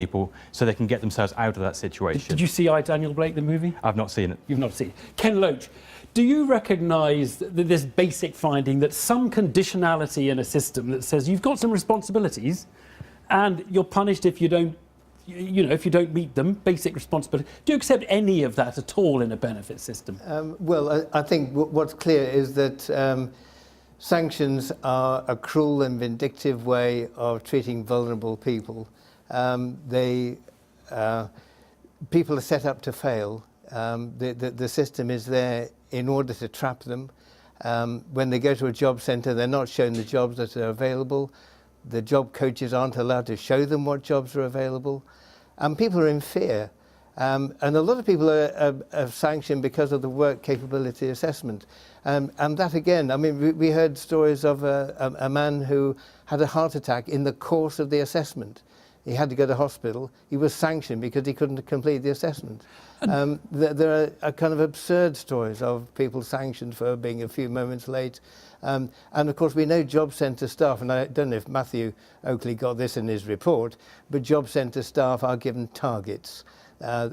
people so they can get themselves out of that situation. Did you see I, Daniel Blake, the movie? I've not seen it. You've not seen it. Ken Loach, do you recognise this basic finding that some conditionality in a system that says you've got some responsibilities and you're punished if you don't, if you don't meet them, basic responsibility. Do you accept any of that at all in a benefit system? Well, I think what's clear is that sanctions are a cruel and vindictive way of treating vulnerable people. People are set up to fail. The system is there in order to trap them. When they go to a job centre, they're not shown the jobs that are available. The job coaches aren't allowed to show them what jobs are available. And people are in fear. And a lot of people are sanctioned because of the work capability assessment. And that again, I mean, we heard stories of a man who had a heart attack in the course of the assessment. He had to go to hospital. He was sanctioned because he couldn't complete the assessment. There are kind of absurd stories of people sanctioned for being a few moments late. And of course, we know job centre staff, and I don't know if Matthew Oakley got this in his report, but job centre staff are given targets.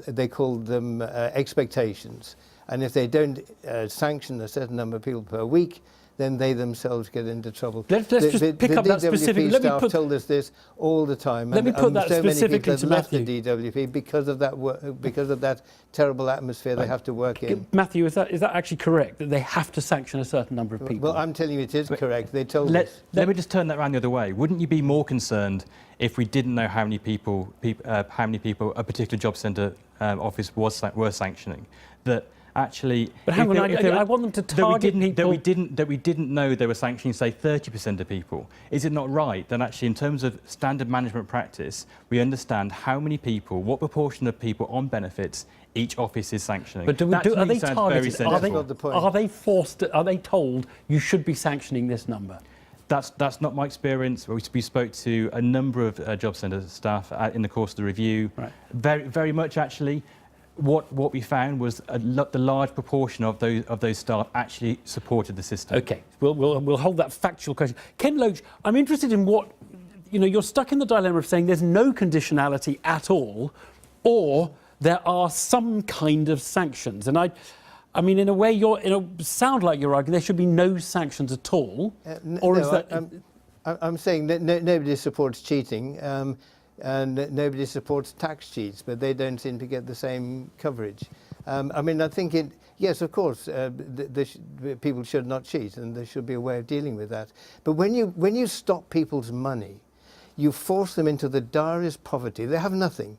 They call them expectations. And if they don't sanction a certain number of people per week, then they themselves get into trouble. Let's just pick up that specific. The DWP staff told us this all the time. Let me put that specifically to Matthew. The DWP because of that because of that terrible atmosphere they have to work in. Matthew, is that actually correct that they have to sanction a certain number of people? Well, I'm telling you, it is correct. They told us. Let me just turn that around the other way. Wouldn't you be more concerned if we didn't know how many people a particular job centre office were sanctioning? That actually, but hang on, I want them to target people. That we didn't know they were sanctioning, say, 30% of people. Is it not right that actually, in terms of standard management practice, we understand how many people, what proportion of people on benefits each office is sanctioning? But are they targeted? Are they forced? Are they told you should be sanctioning this number? That's not my experience. We spoke to a number of job centre staff in the course of the review. Right. Very much actually. What we found was the large proportion of those staff actually supported the system. OK, we'll hold that factual question. Ken Loach, I'm interested in what, you're stuck in the dilemma of saying there's no conditionality at all, or there are some kind of sanctions. And I mean, in a way, sound like you're arguing there should be no sanctions at all, or is that? I'm saying that nobody supports cheating. And nobody supports tax cheats, but they don't seem to get the same coverage. I mean, I think yes, of course, people should not cheat, and there should be a way of dealing with that. But when you stop people's money, you force them into the direst poverty. They have nothing.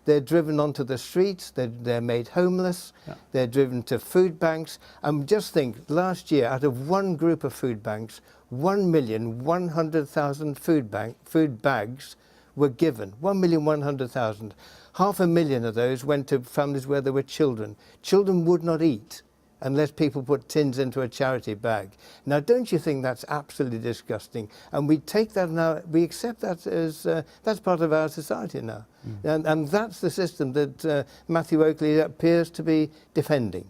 They're driven onto the streets. They're made homeless. Yeah. They're driven to food banks. Just think, last year, out of one group of food banks, 1,100,000 food bags were given, 1,100,000. 500,000 of those went to families where there were children. Children would not eat unless people put tins into a charity bag. Now, don't you think that's absolutely disgusting? And we take that now, we accept that as, that's part of our society now. And that's the system that Matthew Oakley appears to be defending.